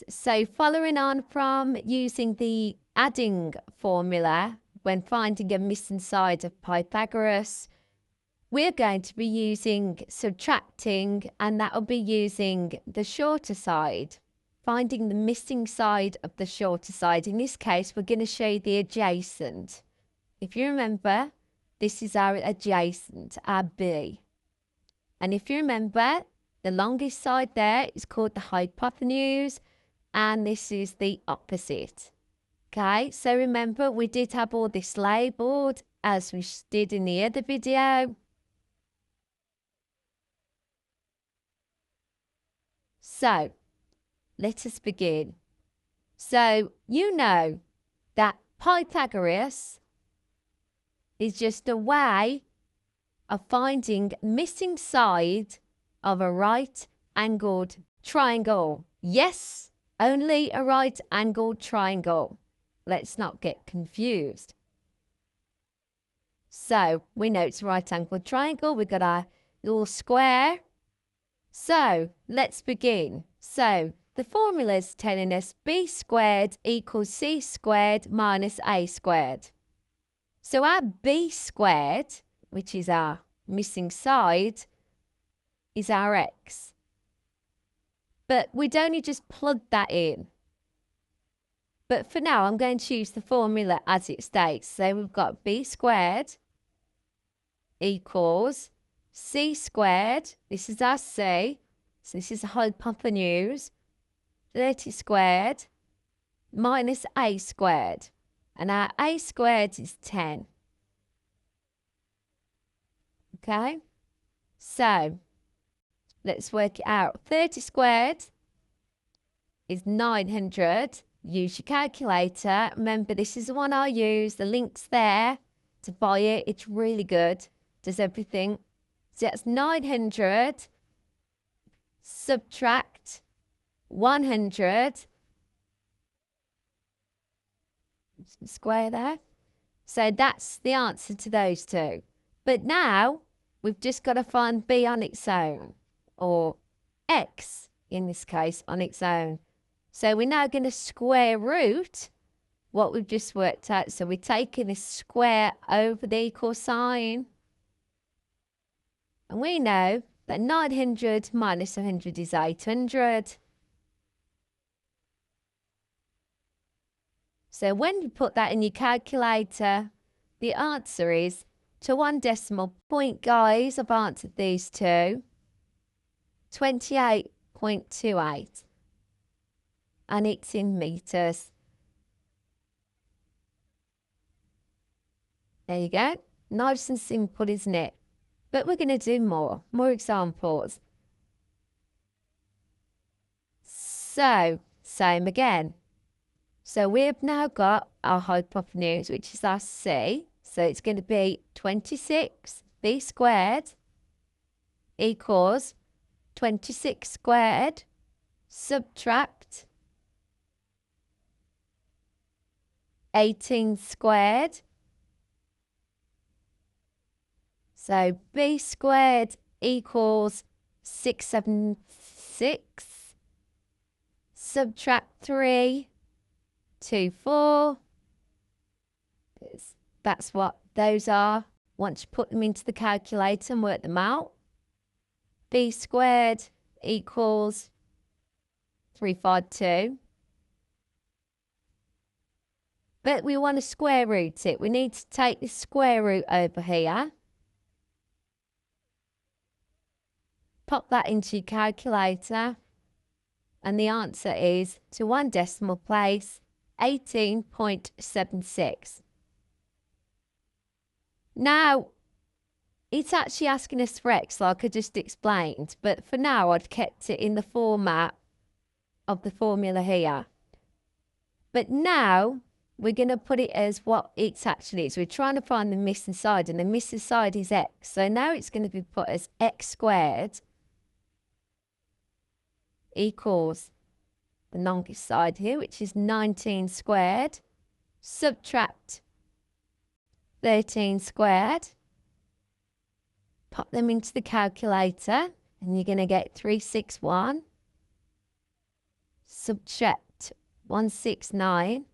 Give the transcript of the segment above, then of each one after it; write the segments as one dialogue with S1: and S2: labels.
S1: so following on from using the adding formula when finding a missing side of Pythagoras, we're going to be using subtracting, and that will be using the shorter side, finding the missing side of the shorter side. In this case, we're going to show you the adjacent. If you remember, this is our adjacent, our B. And if you remember, the longest side there is called the hypotenuse, and this is the opposite. Okay, so remember, we did have all this labelled as we did in the other video. So, let us begin. So, you know that Pythagoras is just a way of finding missing side of a right-angled triangle. Yes, only a right-angled triangle. Let's not get confused. So, we know it's a right-angled triangle. We've got our little square. So, let's begin. So, the formula is telling us b squared equals c squared minus a squared. So, our b squared, which is our missing side, is our x. But we'd only just plug that in. But for now, I'm going to use the formula as it states. So we've got b squared equals c squared. This is our c. So this is a hypotenuse. 30 squared minus a squared. And our a squared is 10. Okay? So let's work it out. 30 squared is 900. Use your calculator. Remember, this is the one I use. The link's there to buy it. It's really good. Does everything. So that's 900. Subtract 100. Square there. So that's the answer to those two. But now we've just got to find b on its own, or x in this case on its own. So we're now going to square root what we've just worked out. So we're taking this square over the equal sign. And we know that 900 minus 100 is 800. So when you put that in your calculator, the answer is, to one decimal point, guys, I've answered these two, 28.28. And it's in meters. There you go. Nice and simple, isn't it? But we're going to do more examples. So, same again. So we've now got our hypotenuse, which is our c. So it's going to be 26 b squared equals 26 squared subtract 18 squared. So b squared equals 676. Subtract 3, 24. That's what those are. Once you put them into the calculator and work them out, b squared equals 352. But we want to square root it. We need to take the square root over here. Pop that into your calculator. And the answer is, to one decimal place, 18.76. Now, it's actually asking us for x, like I just explained. But for now, I've kept it in the format of the formula here. But now, we're going to put it as what it actually is. We're trying to find the missing side, and the missing side is x. So now it's going to be put as x squared equals the longest side here, which is 19 squared, subtract 13 squared, pop them into the calculator, and you're going to get 361. subtract 169.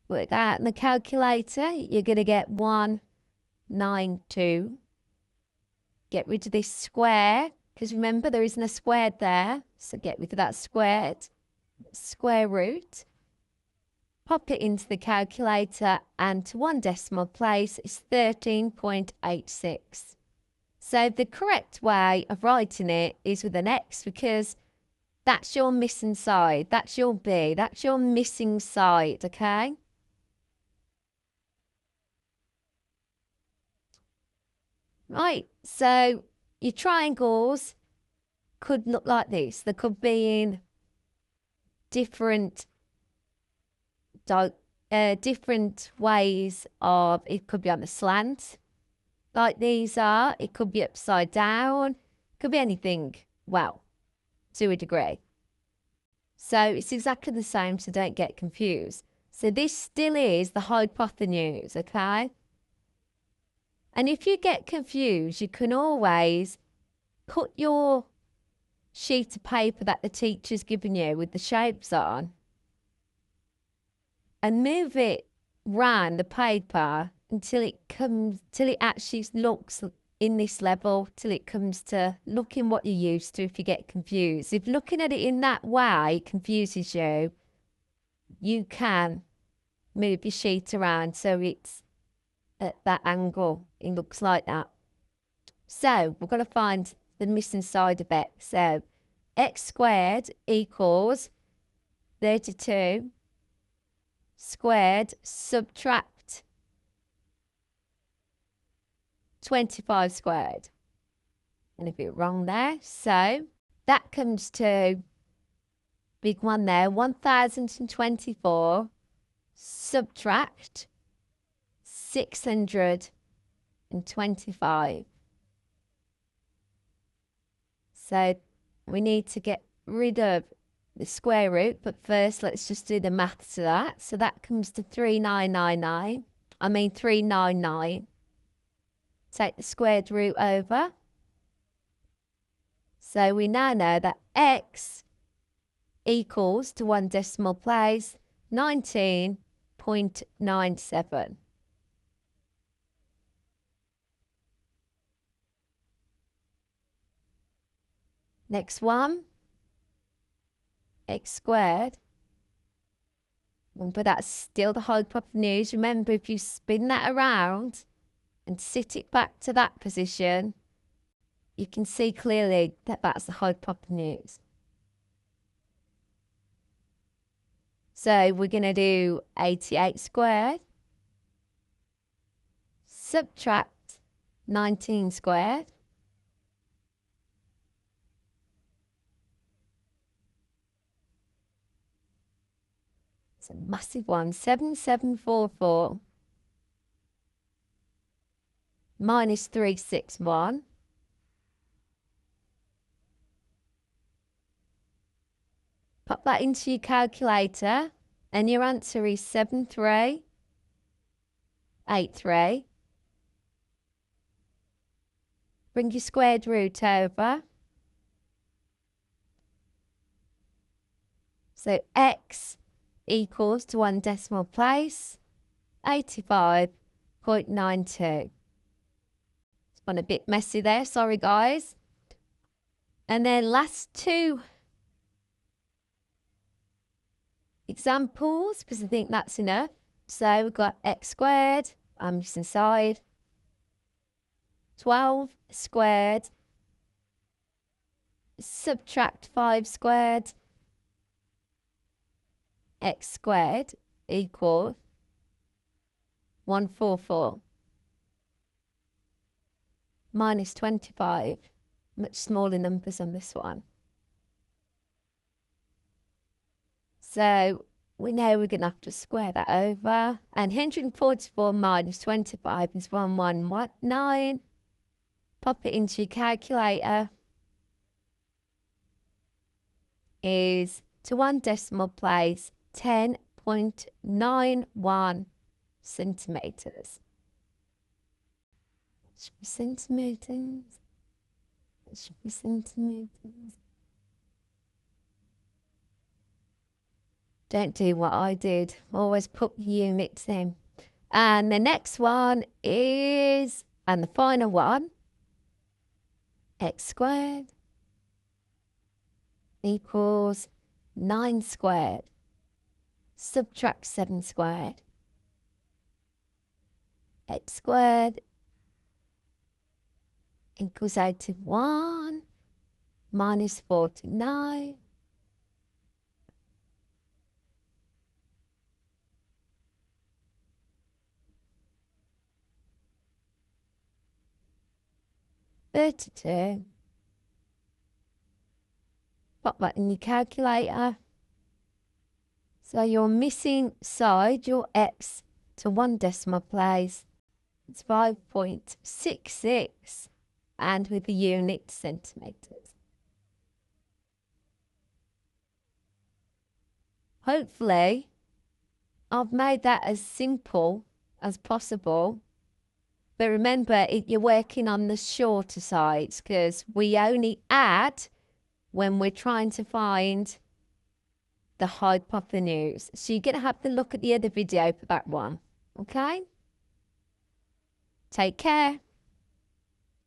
S1: Work that out in the calculator. You're going to get 192. Get rid of this square, because remember there isn't a squared there. So get rid of that squared. Square root. Pop it into the calculator, and to one decimal place is 13.86. So the correct way of writing it is with an X, because that's your missing side. That's your B. That's your missing side, okay? Right, so your triangles could look like this. They could be in different ways of, it could be on a slant, like these are. It could be upside down. It could be anything, well, to a degree. So it's exactly the same, so don't get confused. So this still is the hypotenuse, okay? And if you get confused, you can always put your sheet of paper that the teacher's given you with the shapes on and move it round the paper until it actually looks in this level, till it comes to looking what you're used to if you get confused. If looking at it in that way confuses you, you can move your sheet around so it's at that angle. It looks like that. So we're going to find the missing side of x. So x squared equals 32 squared subtract 25 squared. And a bit wrong there. So that comes to big one there, 1024 subtract 625. So we need to get rid of the square root, but first let's just do the maths to that. So that comes to 399. Take the squared root over. So we now know that x equals, to one decimal place, 19.97. Next one, x squared. But that's still the hypotenuse. Remember, if you spin that around and sit it back to that position, you can see clearly that that's the hypotenuse. So we're going to do 88 squared subtract 19 squared. It's a massive one. 7744 minus 361. Pop that into your calculator and your answer is 7383. Bring your squared root over. So x equals, to one decimal place, 85.92. It's gone a bit messy there, sorry guys. And then last two examples, because I think that's enough. So we've got x squared, I'm just inside, 12 squared, subtract 5 squared, x squared equals 144 minus 25. Much smaller numbers on this one. So we know we're going to have to square that over. And 144 minus 25 is 1119. Pop it into your calculator. Is, to one decimal place, 10.91 centimetres. Centimetres. should be centimetres. Don't do what I did. Always put units in. And the next one is, and the final one, x squared equals 9 squared. Subtract 7 squared. X squared equals 81 minus 49. $32. Pop that in your calculator. So your missing side, your x, to 1 decimal place, it's 5.66, and with the unit centimetres. Hopefully, I've made that as simple as possible. But remember, you're working on the shorter sides because we only add when we're trying to find the hypotenuse. So you're going to have to look at the other video for that one. Okay? Take care.